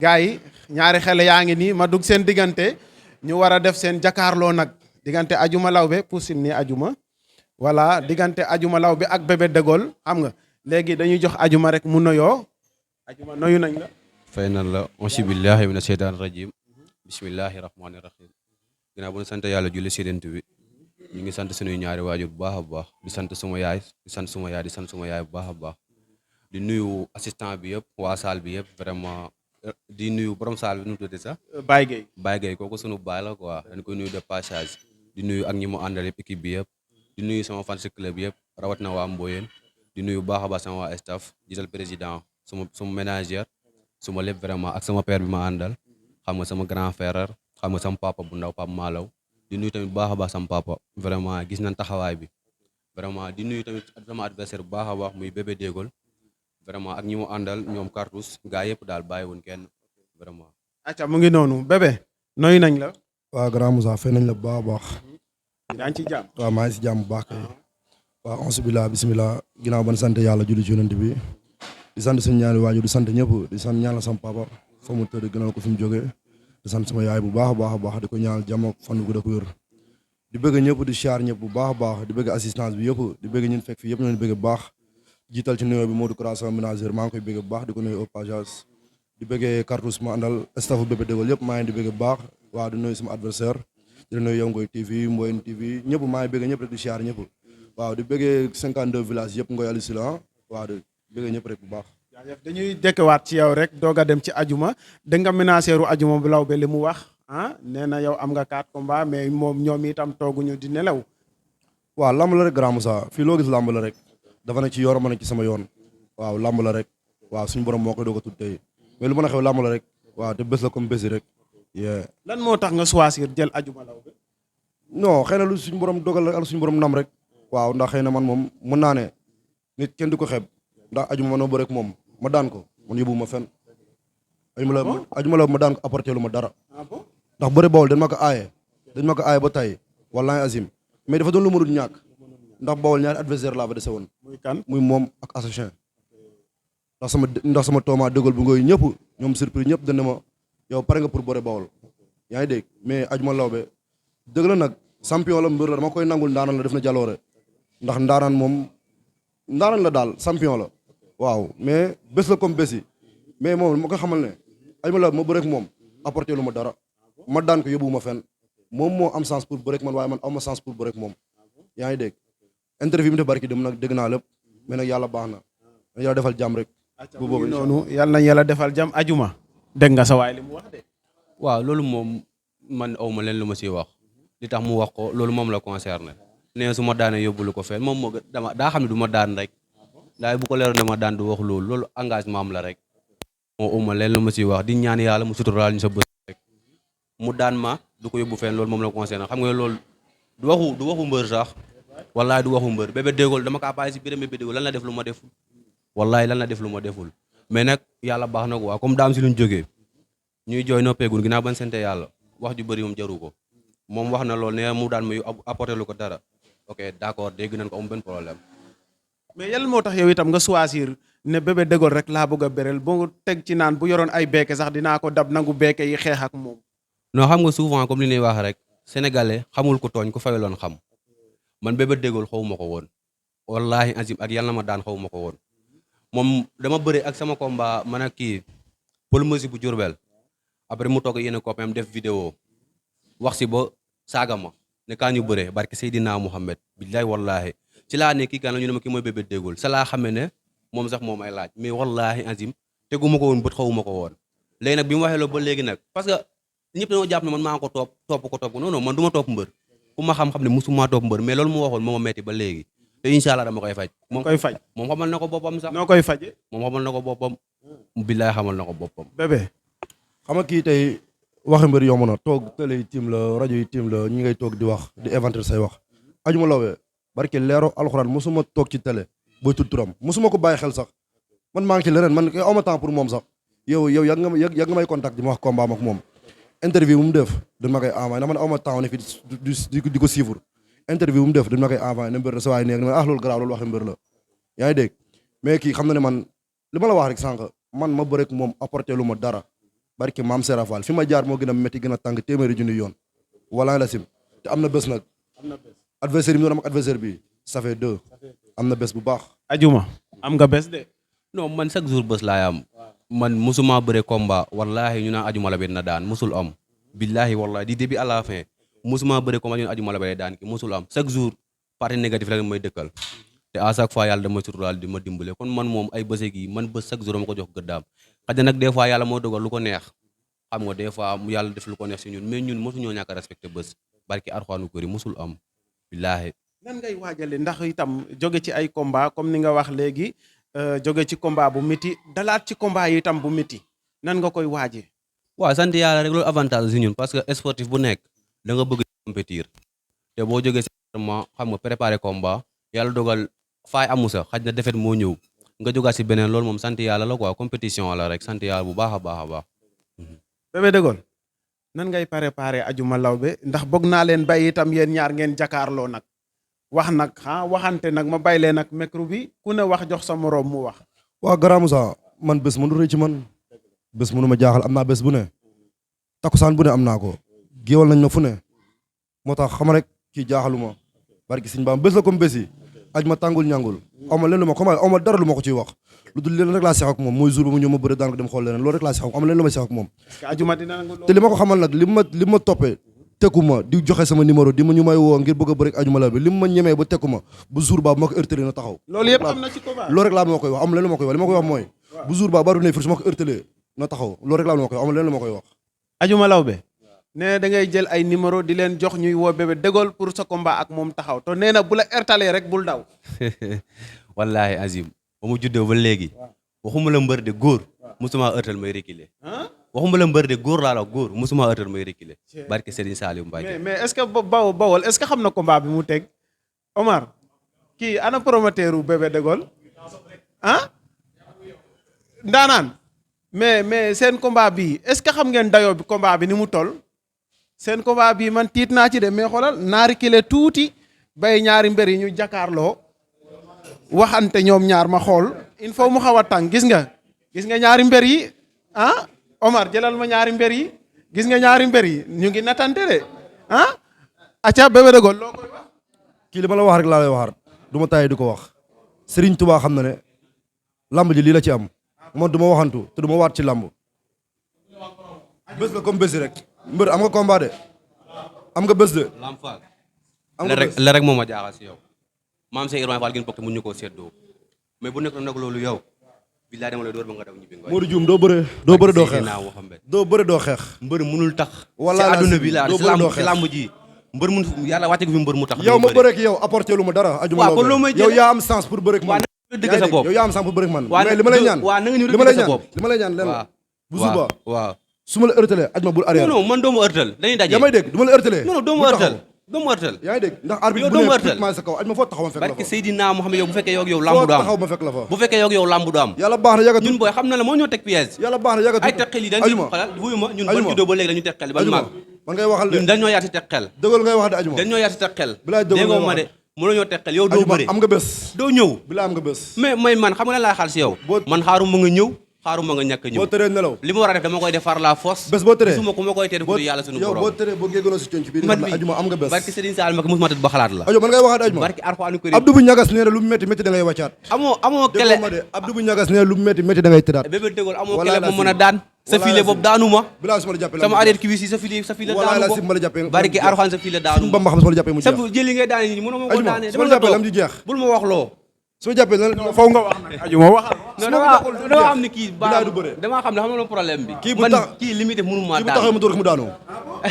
gars yi ñaari xel yaa ngi nii ma dugg seen diggante ñu war a def seen jàkkaarloo nag diggante Adjuma Lawbe Poussine ni Adjuma voilà diggante Adjuma Lawbe ak Bébé Dégaule xam nga léegi dañuy jox Adjuma rek mu noyoo Adjuma noyu nañ la. fay nan la auzu billahi mina sheytaani rajim bismillahi rahmaani rahim ginnaaw bu ñu sant yàlla julli sédent bi ñu ngi sant suñuy ñaari waajur bu baax a baax di sant suma yaay di sant suma yaay di sant suma yaay bu baax a baax di nuyu assistant bi yëpp waa salle bi yëpp vraiment di nuyu borom salle bi nu mu tuddee sax Baye Gueye kooku sunu baay la quoi dañ koy nuyu de passage di nuyu ak ñi mu àndal yëpp équipe bi yëpp di nuyu sama fans club yëpp rawat na waa Mboyeen di nuyu baax a baax sama waa staff gisal président suma ménagère suma lépp vraiment ak sama père bi ma àndal xam nga sama grand frère xam nga sama papa bu ndaw Papa Malaw di nuyu tamit baax a baax sama papa vraiment gis nañ taxawaay bi vraiment di nuyu tamit sama adversaire bu baax a baax muy Bébé Dégaule vraiment ak ñi mu àndal ñoom Cartouche gaa yëpp daal bàyyiwuñ kenn vraiment. acca mu ngi noonu Bébé noyu nañ la. waaw grand Moussa fay nañ la bu baax a baax. yaa ngi ci jàmm. waaw maa ngi si jàmm bu baax kay. waaw onsu billah bismillah ginnaaw ban sant yàlla julli ci yonent bi di sant suñu ñaari waajur di sant ñëpp di sant ñaanal sama papa fa mu tëdd gënal ko fi mu jógee di sant sama yaay bu baax a baax a baax di ko ñaanal jàmm ak fan gu dëkk wér di bëgg ñëpp di siyaar ñëpp bu baax a baax di bëgg assistance bi yëpp di bëgg ñun fekk fi yëpp ñoo bëgg bu baax jiital ci nuyoo bi Modou Kara sama ménageur maa ngi koy bëgg bu baax di ko nuyu au passage di bëggee Cartouche ma àndal staffu Bébé Dégaule yëpp maa ngi di bëgg bu baax waaw di nuyu sama adversaire di nuyu Yow Ngoy TV Mboyeen TV ñëpp maa ngi bëgg ñëpp rek di siyaar ñëpp waaw di bëggee 52 villages yëpp Ngoy Aliou Sylla waaw di bëggee ñëpp rek bu baax dañuy dekkewaat ci yow rek doog a dem ci Adjuma da nga ménageru Adjuma bu Lawbe li mu wax nee na yow am nga 4 combats mais moom ñoom itam tooguñu di nelaw. waaw lamb la rek grand Moussa fii loo gis lamb la rek dafa nekk ci yoon ma nekk ci sama yoon waaw lamb la rek waaw suñu borom moo koy doog a tudd tey mais lu mën a xew lamb la rek waaw te bés la comme bés yi rek. lan moo tax nga choisir jël Adjuma Lawbe. non xëy na lu suñu borom dogal rek ak suñu borom nam rek waaw ndax xëy na man moom mën naa ne nit kenn du ko xeeb ndax Adjuma ma noo bëre ak moom ma daan ko man yóbbu ma fenn Adjuma Lawbe ma daan ko apporté lu ma dara ndax bëre Bawol dañ ma ko aaye ba tey wallahi azim mais dafa doon lu ma dul ñàkk ndax Bawol ñaari adversaire laa fa dese woon muy kan muy moom ak assassin ndax sama tooma Dégaule bu ngoy ñëpp ñoom surprise ñëpp dana ma yow pare nga pour bëre Bawol yaa ngi dégg mais Adjuma Lawbe dëgg la nag champion la mbër la dama koy nangul ndaanaan la def na jaloore ndax ndaanaan moom ndaanaan la daal champion la waaw mais bés la comme bés yi mais moom ma ko xamal ne Adjuma Lawbe ma bëreek moom apporté lu ma dara ma daan ko yóbbu ma fenn moom moo am chance pour bëreek man waaye man aw ma chance pour bëreek moom yaa ngi dégg interview bi mu def barki dem nag dégg naa lépp mais nag yàlla baax na yàlla defal jàmm rek bu boobu noonu yàlla nañ yàlla defal jàmm Adjuma dégg nga sa waay li mu wax de. waaw loolu moom man aw ma leen lu ma siy wax li tax mu wax ko loolu moom la concerné nee su ma daanee yóbbulu ko fenn moom moo dama daa xam ne du ma daan rek daay bu ko leeroon ne ma daan du wax loolu engagement am la rek moo aw ma leen lu ma siy wax di ñaan yàlla mu suturaal ñu sa bës rek mu daan ma du ko yóbbu fenn loolu moom la concerné xam nga loolu du waxu mbër sax wallaay du waxu mbër Bébé Dégaule dama kaa bàyyi si biir Bébé Dégaule lan la def lu ma deful wallaay lan la def lu ma deful mais nag yàlla baax na ko waa comme daam si luñ jógee ñuy jooy noppeegul ginnaaw ban sante yàlla wax ju bëri moom jaru ko moom wax na loolu ne mu daan muy apporté lu ko dara ok d'accord dégg nañ ko am benn problème. mais yàlla moo tax yow itam nga choisir ne Bébé Dégaule rek laa bëgg a bérel boo teg ci naan bu yoroon ay beeke sax dinaa ko dab nangu beeke yi xeex ak moom. non xam nga souvent comme li ñuy wax rek sénégalais xamul ko tooñ ku fayaloon xam man Bébé Dégaule xawuma ko woon wallahi azim ak yàlla na ma daan xawuma ko woon moom dama bëri ak sama combat man ak kii Paul Messi bu Diourbel après mu toog yéen a copain def vidéo wax si ba saaga ma ne kaa ñu bëree barke Seydina Mouhamed billahi wallahi ci laa ne kii kan la ñu ne ma kii mooy Bébé Dégaule sa laa xamee ne moom sax moom ay laaj mais wallahi azim teguma ko woon bët xawuma ko woon léegi nag bi mu waxee loolu ba léegi nag parce que ñëpp dañoo jàpp ne man maa ko topp ko non non man du ma topp mbër ku ma xam-xam ne musuma topp mbër mais loolu mu waxoon moo ma metti ba léegi te incha allah dama koy faj moom xamal na ko boppam sax noo koy faje moom xamal na ko boppam billahi xamal na ko boppam Bébé xam nga kii tey waxi mbër yomb na toog télé yi tiim la rajo yi tiim la ñi ngay toog di wax di inventer say wax Adjuma Lawbe barke leero alxuraan mosuma toog ci télé booy tudd turam mosuma ko bàyyi xel sax man maa ngi ci leneen man aw ma temps pour moom sax yow yàgg nga may contact di ma wax combat ak moom interview bu mu def dañ ma koy envoyé na man aw ma temps ne fi di ko suivre interview bu mu def dañ ma koy envoyé ne mbër la sa waay neeg ne ma loolu garaaw loolu waxi mbër la yaa ngi dégg mais kii xam na ne man li ma la wax rek sànq man ma bëreek moom apporté lu ma dara barki maam Serap Fall fi ma jaar moo gën a métti gën a tàng téeméeri junni yoon wala la sim te am na bés nag adversaire yi mu doon am ak adversaire bi ça fait 2 am na bés bu baax. ajuma am nga bés de. non man chaque jour bés laay am man musuma bëre combat wallahi ñu naan ajuma la be na daan musul am billahi wallahi di début à la fin musuma bëre combat ñu naan ajuma la be daan ki musul am chaque jour partie négatif la may dëkkal te à chaque fois yàlla dama suturaal di ma dimbale kon man moom ay bëse gi man bés chaque jour ma ko jox gëddaam xëy na nag des fois yàlla moo dogal lu ko neex xam nga des fois yàlla def lu ko neex si ñun mais ñun mosuñoo ñàkk a respecté bés barki Alxuraanu kër yi musul am billahi. nan ngay waajale ndax itam jóge ci ay combat comme ni nga wax léegi jóge ci combat bu métti dalaat ci combat yi itam bu métti nan nga koy waajee. waaw sant yàlla rek loolu avantage si ñun parce que sportif bu nekk da nga bëgg compétir te boo jógee si xam nga préparer combat yàlla dogal faay amu sa xaj na defet moo ñëw nga jógaat si beneen loolu moom sant yàlla la quoi compétition la rek sant yàlla bu baax a baax a baax. Bébé Dégaule nan ngay préparer Adjuma Lawbe ndax bëgg naa leen bay itam yéen ñaar ngeen jakaarloo nag wax nag waxante nag ma bay leen nag micro bi ku ne wax jox sa moroom mu wax. waaw Grand Moussa man bés mënu rëy ci man bés mënu ma jaaxal am naa bés bu ne takkusaan bu ne am naa ko géewal nañ ma fu ne moo tax xam rek kii jaaxaluma barki Sëñ Bamba bés la comme bés yi aj ma tàngul ñàngul aw ma leen lu ma comme aw ma dara lu ma ko ciy wax lu dul leen rek laa seex ak moom mooy jour ba mu ñëw ma bëre daan ko dem xool leneen loolu rek laa seex ak aw ma leen lu ma seex ak moom te li ma ko xamal nag li ma toppee tekku ma di joxe sama numéro di ma ñu may woo ngir bëgg a bëre Adjuma Lawbe li ma ñemee ba tekku ma bu jour ba bu ma ko heurtélé na taxaw loolu yëpp am na ci combat loolu rek laa ma koy wax am leen lu ma koy wax li ma koy wax mooy bu jour ba baru ne fir su ma ko heurtélé na taxaw loolu rek laa ma koy wax am leen lu ma koy wax Adjuma Lawbe nee da ngay jël ay numéro di leen jox ñuy woo Bébé Dégaule pour sa combat ak moom taxaw te nee na bu la heurtélé rek bul daw wallahi azim ba mu juddoo ba léegi waxuma la mbër de góor musuma heurtel may reculer waxuma la mbër de góor laa la góor musuma heurtel may reculer barke Serigne Saliou Mbacké mais est-ce que Bawol est-ce que xam na combat bi mu teg Omar kii ana promoteur u Bébé Dégaule ndaanaan mais seen combat bi est-ce que xam ngeen dayoo bi combat bi ni mu toll seen combat bi man tiit naa ci de mais xoolal naari kile tuuti bay ñaari mbër yi ñu jàkkaarloo waxante ñoom ñaar ma xool il faut mu xaw a tàng gis nga ñaari mbër yi Omar jëlal ma ñaari mbër yi gis nga ñaari mbër yi ñu ngi natante de acca Bébé Dégaule loo koy wax kii li ma la wax rek laa lay waxaat du ma tàyyi di ko wax Serigne Touba xam na ne lamb ji lii la ci am man du ma waxantu te du ma waat ci lamb bés la comme bés rek mbër am nga combat de am nga bés de lam faal am nga bés la rek moo ma jaaxal si yow maam Cheikh Ibrahima Fall gën bokk te mun ñu koo seddoo mais bu nekk nag loolu yow billaay dama lay door ba nga daw ñibbi nga Modou Dioum doo bëre doo xeex doo bëre doo xeex mbër mënul tax wala si àdduna bi laa doo bëre doo xeex si lamb ji mbër mun yàlla wàcce ko fi mbër mu tax yow ma bëre ak yow apporté lu ma dara Adjuma waaw kon loo may Lawbe yow yaa am chance pour bëre ak man dëgg sa bopp yow yaa am chance pour bëre ak man waaw mais li ma lay ñaan waaw na nga ñëw li ma lay dëgg sa ñaan bopp li ma lay ñaan leen la bu suba waaw su ma la heurtélé Adjuma bul arrière non man doomu heurtel dañuy daje yaa may dégg du ma la heurtélé non doomu heurtel doomu heurtel yaa ngi dégg ndax arbitre yow bu doomu ne heurtel maa sa kaw Adjuma foo taxaw ma fekk la barke fa Seydina Mohamed yow bu fekkee yow foo lambu du am taxaw ma fekk la fa bu fekkee yow lambu du am yàlla baax na yàggatul ñun booy xam na la moo ñoo teg piège yàlla baax na yàggatul ay teqel yi dañu Adjuma xalal wuyu ma ñun Adjuma ban juddoo ba léegi dañu teqel ban Adjuma mag man ngay waxal de ñun dañoo yaati teqel Dégaule ngay wax de Adjuma dañoo yaati teqel bilaay Dégaule déggoo ngay ma wax de mënoo ñoo teqel yow doo Adjuma bëre am nga bés doo ñëw bilaay am nga bés mais man xam nga lan laa xaal si yow man xaaruma nga ñëw xaaruma nga ñàkk a ñëw boo tëree nelaw li ma war a def dama koy def par la force bés boo tëree suma ku ma koy tee def yàlla suñu yow borom boo tëree boo géegoonoo si conc bi man xam mi ne Adjuma am nga bés barki Serigne Sall ma ko mosuma tëdd ba xalaat la Adjuma man ngay waxaat Adjuma barki Alxuraan ko Abdou bu ñagas nee na lu métti métti da ngay wàccaat amoo kele déggoo ma de Abdou bu ñagas nee na lu métti métti da ngay tëddaat Bébé Dégaule amoo Walaay kele la ma mën a si. daan sa Walaay file la boobu si. daanu ma bilaay su ma la jàppee sama arrière cuisse yi sa file walaay la daanu si ma la jàppee ko barki Alxuraan sa file daanu Sëñ Bamba xam su ma la jàppee mu sa jeex jëli ngay daane ñi mënoo ma ko Adjuma daane su ma la jàppee lam ji jeex bul ma wax loo su ma jàppee lan faw nga wax nag Adjuma waxal non dama xam ne kii bilaay du bëre damaa xam ne xam nga problème bi Kii bu man tax kii li muy def mënu ma kii bu taxawee ma door ko mu daanu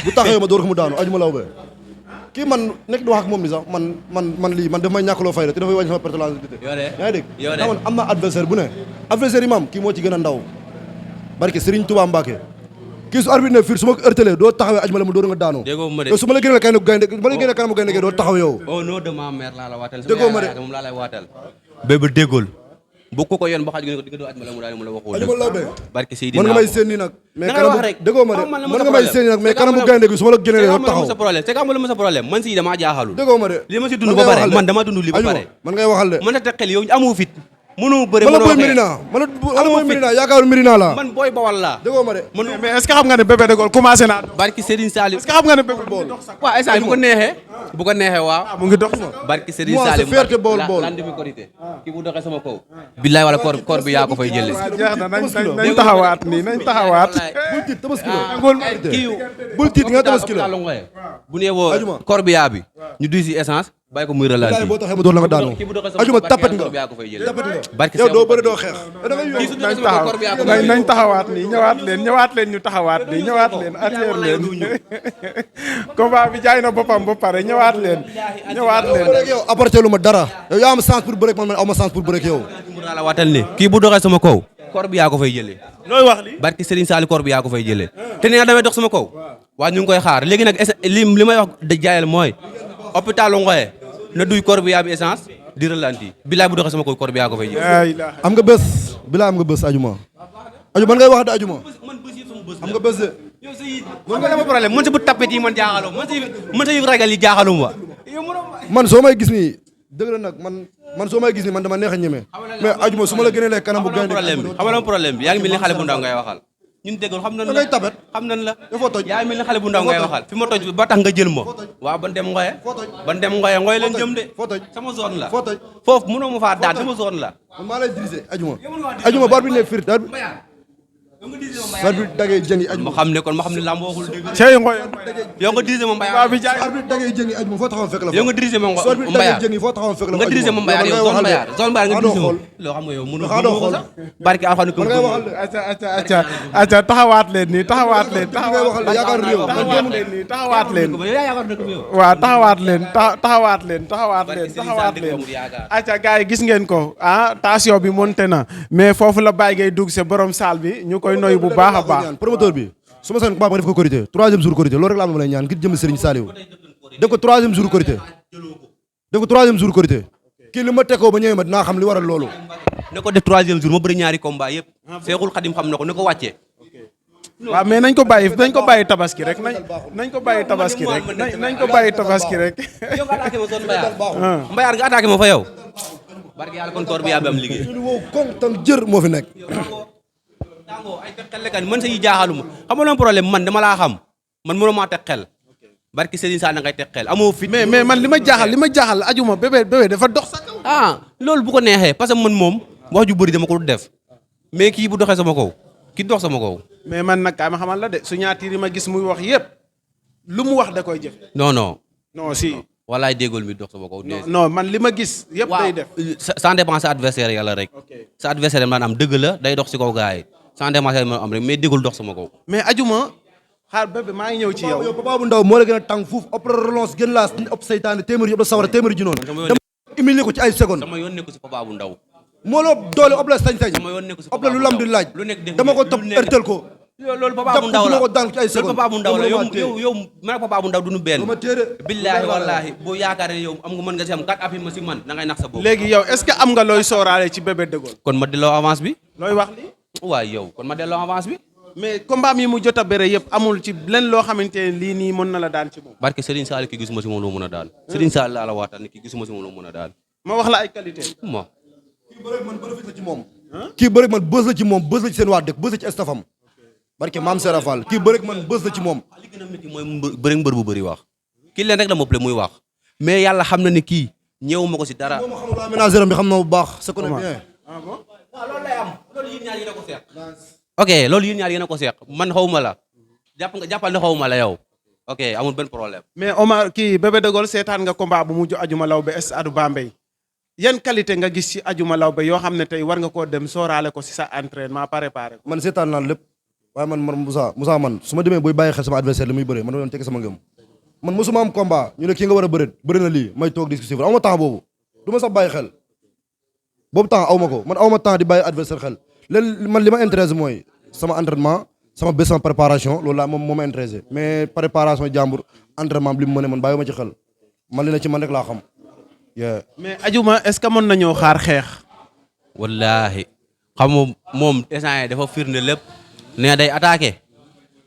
bu taxawee ma door ko mu daanu Adjuma Lawbe kii man nekk di wax ak moom ni sax man lii man daf may ñàkkaloo fayda te dafay wàññi sama personnalité yow de yaa ngi dégg yow de ndax man am na adversaire bu ne adversaire yi maam kii moo ci gën a ndaw barke Serigne Touba Mbacké kii su arbitre ne fir su ma ko heurtélé doo taxawee Adjuma Lawbe mu door nga daanu déggoo ma de yow su ma la génneel kanamu gaynde ma la génneel kanamu gaynde gi doo taxaw yow au nom de ma mère laa la waatal déggoo ma de moom laa lay waatal Bébé Dégaule bu ko yoon ba xaj nga di nga doo Adjuma Lawbe mu daal mu la waxoo Adjuma Lawbe barke Seydina mën nga may séen nii nag mais da ngay wax kanamu rek déggoo ma de xamal mën nga may séen nii nag mais kanamu gaynde gi su ma la génneel doo taxaw sa problème c'est que amul ma sa problème man si damaa jaaxalul déggoo ma de li ma si dund ba pare man dama dund li ba pare man ngay waxal de man na teqel yow amoo fit mënoo bëre man la mënoo booy xeex. Medina man la booy Medina yaakaar Medina la man booy bawal laa. déggoo ma de mais est-ce que xam nga ne Bébé Dégaule commencé naa dox. barki Serigne Saliou. est-ce que xam nga ne Bébé mu ngi dox sax. waaw instant bu ko neexee. bu ko neexee waaw. mu ngi dox sax. barki Serigne Moi, Saliou. c'est fierté bool bool. landi mi korité. kii bu doxee sama kaw. billaay wala koor bi yaa ko fay jëlee. waaw jeex na nañ taxawaat nii nañ taxawaat. bul tiit tabaski la kii bul tiit nga tabaski la bu nee woo Ajuma. corbillard bi ñu duy si essence bàyyi ko muy bilaay ralenti. boo taxee ma door la nga daanu kii bu doxee sama ajuma kaw tapet nga corbillard ko fay jëlee. tapet nga barki yow Seydou doo bëri doo xeex da ngay kii su yóbbu doxee nañ sama kaw taxaw corbillard ko fay nañ taxawaat nii ñëwaat leen ñu taxawaat nii ñëwaat leen atteer leen combat bi jaay na boppam ba pare ñëwaat leen bëreeg yow apporté lu ma dara yow yaa am chance pour bëreeg man aw ma chance pour bëreeg yow mu naa la waatal ne kii bu doxee sama kaw corbillard ko fay jëlee. looy wax li barki Serigne Saliou corbillard ko fay jëlee te nee na damay dox sama kaw waaw ñu ngi koy xaar léegi nag li may wax da jaayal mooy hôpital Ngoye na duy corbillard bi essence di ralenti bilaay bu doxee sama kaw corbillard ko fay jëlee. la ilaha am nga bés bilaay am nga bés ajuma man ngay wax de ajuma am nga bés de man nga dama problème man sa bu tapet yi man jaaxalum man sa yu ragal yi jaaxalum wa man soo may gis nii dëgg la nag man soo may gis nii man dama neex a ñeme mais ajuma su ma la gënee lekk kanam bu gaynde problème bi yaa ngi mel ni xale bu ndaw ngay waxal ñun déggul xam nañ da la ngay tabet xam nañ la dafa toj yaa ngi mel ni xale bu ndaw ngay waxal fi ma toj ba tax nga jël ma waaw ban dem Ngoye leen jëm de foo toj sama zone la foo toj foofu mënoo ma faa daan sama zone la man maa lay dirigé ajuma bar bi nekk fir bar bi dagee jën yi ma ajuma xam ne lamb waxul dëgg cey ngoy yow nga dirigé ma Mbaye combat bi jaay bar bi dagee jën yi ajuma foo taxaw fekk la yow nga dirigé ma soo bi Mbaye dagee jën yi foo taxaw fekk la nga dirigé ma Mbaye yow zone Mbaye zone Mbaye nga dirigé ma loo xam nga yow mënu xanaa doo xool barki alxaani ko man ngay waxal de acca taxawaat leen nii taxawaat leen ngay waxal de yaakaar réew taxawaat leen nii taxawaat leen yaa yaakaar dëkk bi yow waaw taxawaat leen acca gars yi gis ngeen ko tension bi monté na mais foofu la Baye Gueye dugg se borom salle bi ñu koy noyu bu baax a baax promoteur bi su ma seen combat nga def ko korité 3e jour korité loolu rek laa ma lay ñaan ngir jëm Serigne Saliou def ko 3e jour korité kii li ma tekkoo ba ñëwee ma dinaa xam li waral loolu ne ko def 3e jour ma bëri ñaari combat yëpp Seexul Xadim xam na ko ne ko wàccee waaw mais nañ ko bàyyi tabaski rek nañ ko bàyyi tabaski rek nañ ko bàyyi tabaski rek yow nga attaqué ma zone Mbayar nga attaqué ma fa yow barki yàlla kon koor bi yaa bi am liggéey lu wow koŋ tam jër moo fi nekk tàngoo ay teg xel lekan man sa yi jaaxaluma xam nga problème man dama laa xam man mënoo maa teg xel barki Serigne Sall na ngay teg xel amoo fit mais man li ma jaaxal ajuma bébé dafa dox sa kaw loolu bu ko neexee parce que man moom wax ju bëri dama ko du def mais kii bu doxee sama kaw kii dox sama kaw mais man nag kaay ma xamal la de su ñaatiir yi ma gis muy wax yëpp lu mu wax da koy jëf non si walaay déggool mi dox sama kaw non man li ma gis yëpp day def sans dépenser sa adversaire yàlla rek sa adversaire maanaam dëgg la day dox si kaw gars yi sans dépenser ma am rek mais déggul dox sama kaw mais ajuma xaar bébé maa ngi ñëw ci yow Papa bu ndaw moo la gën a tàng fuuf ëpp la relance gën laa ëpp saytaane téeméer yëpp la sawara téeméer ji noonu dama humilier ko ci ay secondes sama yoon nekku si Papa bu ndaw moo la doole ëpp la sañ-sañ sama yoon nekku si ëpp la lu lam di laaj lu nekk def dama ko topp ërtal ko loolu Papa bu ndaw la ko daan ko ci ay loolu secondes Papa bu ndaw la yow man ak Papa bu ndaw duñu benn ma téere billaahi wallaahi boo yaakaar ne yow am nga mën nga si am 4 appui ma si man da ngay nax sa bopp léegi yow est-ce que am nga looy sooraale ci Bébé Dégaule kon ma delloo avance bi looy wax li waaw yow kon ma delloo avance bi mais combat mi mu jot a bëre yëpp amul ci len loo xamante ne lii nii mën na la daan ci moom barke Serigne Sall ki gisuma si moom loo mën a daal Serigne Sall laa la waatal ni ki gisuma si moom loo mën a daal ma wax la ay qualité mo kii bëreeg man bénéfice la ci moom kii bëreeg man bës la ci moom bës la ci seen waa dëkk bës la ci estafam barke maam Serap Fall kii bëreeg man bës la ci moom li gën a métti mooy bëri mbër bu bëri wax kii leen rek la moppale muy wax mais yàlla xam na ni kii ñëwuma ko si dara moom xamul waa ménagère bi xam na bu baax c'est connaît bien waaw loolu lay am loolu yéen ñaar yéen a ko seq ok loolu yéen ñaar yéen a ko seq man xawuma la jàppal ne xawuma la yow ok amul benn problème mais Omar kii Bébé Dégaule seetaan nga combat bu mujj ajuma law ba stade Bambey yan qualité nga gis ci ajuma law ba yoo xam ne tey war nga koo dem sooraale ko si sa entraînement préparé ko man seetaan naa lépp waaye man Moussa man su ma demee booy bàyyi xel sama adversaire li muy bëree man doon teg sama ngëm man mosuma am combat ñu ne kii nga war a bëri na lii may toog di suivre aw ma temps boobu du ma sax bàyyi xel boobu temps aw ma ko man aw ma temps di bàyyi adversaire xel leen man li ma intéressé mooy sama entraînement sama bés sama préparation loolu laa moo ma intéressé mais préparation jàmbur entraînement bi li mu mëne man bàyyi ma ci xel man li na ci man rek laa xam mais ajuma est-ce que mën nañoo xaar xeex wallaahi xam nga moom instant dafa firnde lépp nee day attaqué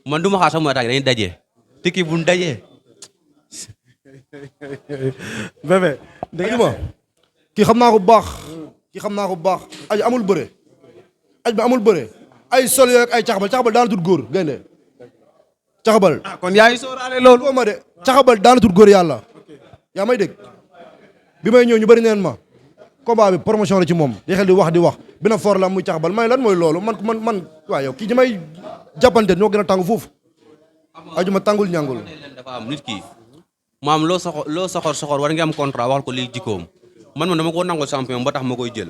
man du ma xaar sax muy attaqué dañuy daje te kii bu ñu dajee Bébé ajuma kii xam naa ko bu baax ki xam naa ko bu baax aj amul bëre aj ba amul bëre ay sol yooyu ak ay caxabal daana tut góor gaynde caxabal kon yaa ngi sóoraale loolu. ma de caxabal daana tut góor yàlla yaa may dégg bi may ñëw ñu bëri neen ma combat bi promotion la ci moom di xel di wax bina for la muy caxabal may lan mooy loolu man waa yow kii ñi may jàppante ñoo gën a tàng foofu ajuma tàngul ñàngul dafa am nit ki maam loo soxor war nga am contrat waxal ko lii jikkoom man dama ko nangul champion ba tax ma koy jël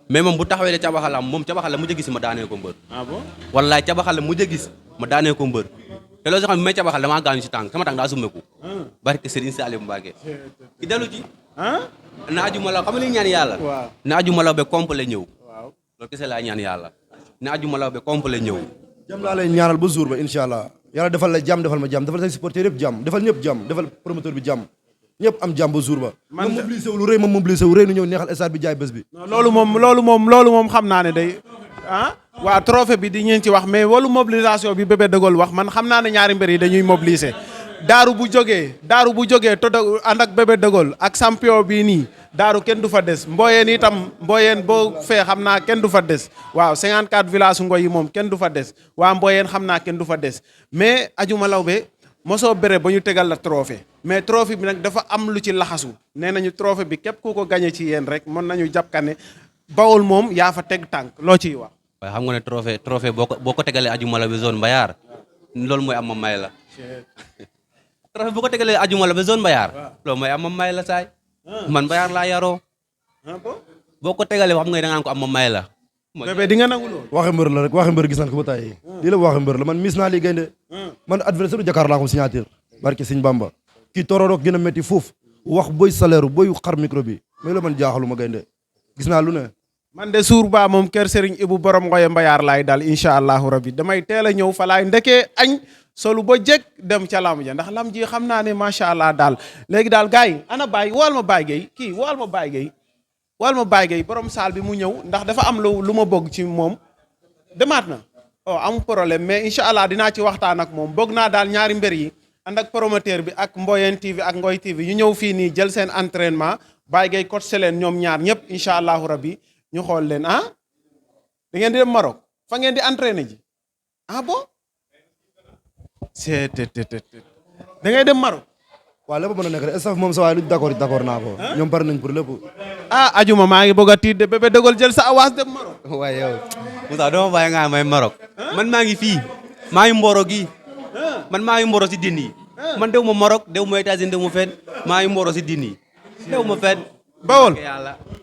mais moom bu taxawee cabaxalam moom cabaxal mu gis ma daanee ko mbër. ah bon wallaay cabaxal mu gis ma daanee ko mbër te loolu sax xam ne may cabaxal damaa gaañu si tànk sama tànk daa summeeku barke Serigne Saliou Mbacké ki dellu ci na ajuma law xam nga li ñaan yàlla na ajuma law be complet ñëw loolu kese laa ñaan yàlla na ajuma law be complet ñëw jàmm laa lay ñaanal ba jour ba incha allah yàlla defal la jàmm defal ma jàmm defal say supporter yëpp jàmm defal ñëpp jàmm defal promoteur bi jàmm ñëpp am jàmm ba jour ba ma mobilisé wu lu rëy ma mobilisé wu rëy nu ñëw neexal stade bi jaay bés bi loolu moom xam naa ne day waa trophée bi di ngeen ci wax mais walu mobilisation bi Bébé Dégaule wax man xam naa ne ñaari mbir yi dañuy mobiliser daaru bu jógee to ànd ak Bébé Dégaule ak champion bii nii daaru kenn du fa des mbooyeen itam mbooyeen boo fee xam naa kenn du fa des waaw 54 village ngoy yi moom kenn du fa des waa mbooyeen xam naa kenn du fa des mais Adjouma Lawbe mosoo bere ba ñu tegal la trophée mais trophée bi nag dafa am lu ci laxasu nee nañu trophée bi képp ku ko gañe ci yéen rek mën nañu jàppkane Bawol moom yaa fa teg tànk loo ciy wax waaye xam nga ne trophée boo ko tegalee Adjouma Lawbe zone Mbayar loolu mooy am ma may la trophée boo ko tegalee Adjouma Lawbe zone Mbayar loolu mooy am ma may la saay man Mbayar laa yaroo boo ko tegalee xam nga da nga ko am ma may la Bébé di nga nangu loolu waxe mbër la rek waxe mbër gis nañ ko ba tey lii la waxe mbër la man mis naa lii gaynde man adversaire u Jakar laa ko signature barke Sëñ Bamba kii tororok gën a métti foofu wax boy salaire boy xar micro bi mais la man jaaxalu ma gaynde gis naa lu ne man de suur ba moom kër Serigne Ibou borom ngoye Mbayar laay dal incha allahu rabbi damay teel a ñëw fa laay ndekee añ solu ba jëkk dem ca lam ja ndax lam ji xam naa ne macha allah daal léegi daal gars yi ana Baye wool ma Baye Gueye kii wool ma Baye Gueye wool ma Baye Gueye borom saal bi mu ñëw ndax dafa am lu ma bëgg ci moom demaat na amul problème mais incha allah dinaa ci waxtaan ak moom bëgg naa daal ñaari mbir yi ànd ak promoteur bi ak Mboyeen TV ak Ngoy TV ñu ñëw fii nii jël seen entraînement Baye Gueye coaché leen ñoom ñaar ñëpp incha allahu rabbi ñu xool leen da ngeen di dem Maroc fa ngeen di entraîné ji bon da ngay dem Maroc waaw lépp mën a nekk rek staff moom sa waaye lu d'accord naa ko ñoom pare nañ pour lépp Adjouma maa ngi bëgg a tiit de Bébé Dégaule jël sa avance dem Maroc waaye yow Moussa dama bàyyi nga may Maroc man maa ngi fii maa ngi Mboro gii man maa ngi Mboro si din yi man dew ma Maroc dew ma États-Unis dew ma fenn maa ngi Mboro si din yi dew ma fenn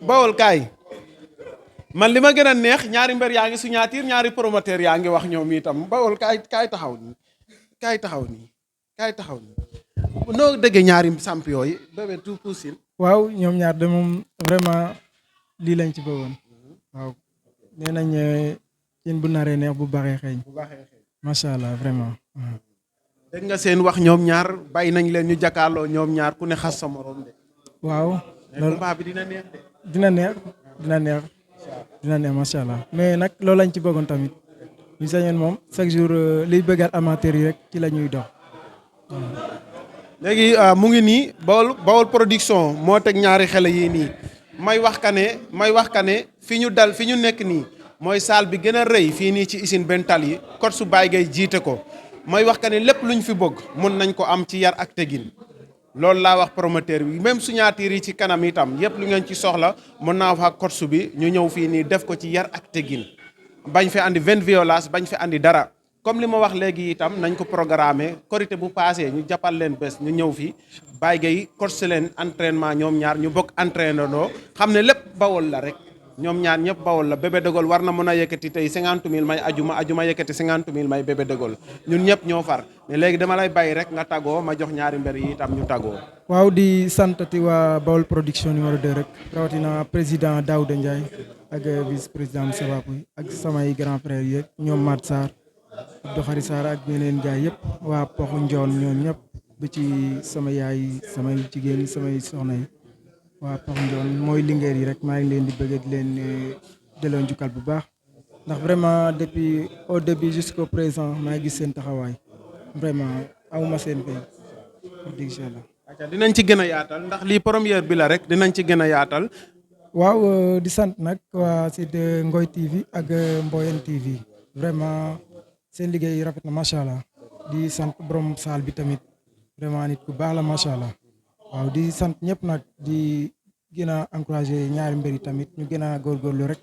Bawol kaay man li ma gën a neex ñaari mbër yaa ngi signature ñaari promoteur yaa ngi wax ñoom itam Bawol kaay taxaw nii noo déggee ñaari champion yi Bébé tout possible waaw ñoom ñaar de moom vraiment lii lañ ci bëggoon waaw nee nañ yéen bu naree neex bu baaxee xeeñ macha allah vraiment dégg nga seen wax ñoom ñaar bàyyi nañ leen ñu jàkkaarloo ñoom ñaar ku ne xas sa morom de waaw loolu combat bi dina neex de dina neex macha allah mais nag loolu lañ ci bëggoon tamit ñu sañoon moom chaque jour liy bëggal amateur yi rek ci la ñuy dox léegi mu ngi nii Bawol production moo teg ñaari xale yii nii may wax ka ne fi ñu nekk nii mooy salle bi gën a rëy fii nii ci usine Bental yi kot su Baye Gueye jiite ko may wax ka ne lépp luñ fi bëgg mun nañ ko am ci yar ak tegin loolu laa wax promoteur bi même signature yi ci kanam itam yëpp lu ngeen ci soxla mën naa wax ak kot su bi ñu ñëw fii nii def ko ci yar ak tegin bañ fi andi 20 violence bañ fi andi dara comme li ma wax léegi itam nañ ko programmer korité bu passé ñu jàppal leen bés ñu ñëw fi Baye Gueye coach leen entraînement ñoom ñaar ñu bokk entraîné doo xam ne lépp Bawol la rek ñoom ñaar ñëpp Bawol la Bébé Dégaule war na mën a yëkkati tey 50 000 may Adjouma yëkkati 50 000 may Bébé Dégaule ñun ñëpp ñoo far mais léegi dama lay bàyyi rek nga tagoo ma jox ñaari mbër yi itam ñu tagoo waaw di santati waa Bawol production numéro 2 rek rawatina président Daouda Ndiaye ak vice président Moussa Pouy ak samay grand frère yeeg ñoom Mat Sarr Abdou Khari Sarr ak ñeneen gaay yëpp waa Poxu Njoon ñoom ñëpp ba ci sama yaay samay jigéen samay soxna yi waa Poxu Njoon mooy lingeer yi rek maa ngi leen di bëgg di leen delloo njukkal bu baax ndax vraiment depuis au début jusqu'au présent maa ngi gis seen taxawaay vraiment awma seen fay wax dëgg yàlla dinañ ci gën a yaatal ndax lii première bi la rek dinañ ci gën a yaatal waaw di sant nag waa site Ngoy TV ak Mboyen TV vraiment seen liggéey rafet na macha allah di sant borom saal bi tamit vraiment nit ku baax la macha allah waaw di sant ñëpp nag di gën a encouragé ñaari mbir yi tamit ñu gën a góorgóorlu rek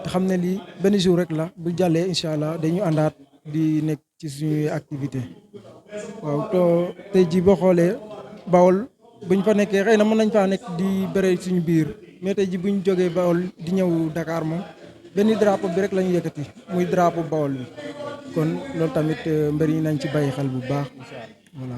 te xam ne lii benn jour rek la bu jàllee incha allah dañu àndaat di nekk ci suñuy activité waaw to tey ji boo xoolee Bawol buñ fa nekkee xëy na mën nañ faa nekk di bëre suñu biir mais tey ji buñ jógee Bawol di ñëw Dakar moom benn drapeau bi rek la ñu yëkkati muy drapeau Bawol bi kon loolu tamit mbir yi nañ ci bàyyi xel bu baax voilà.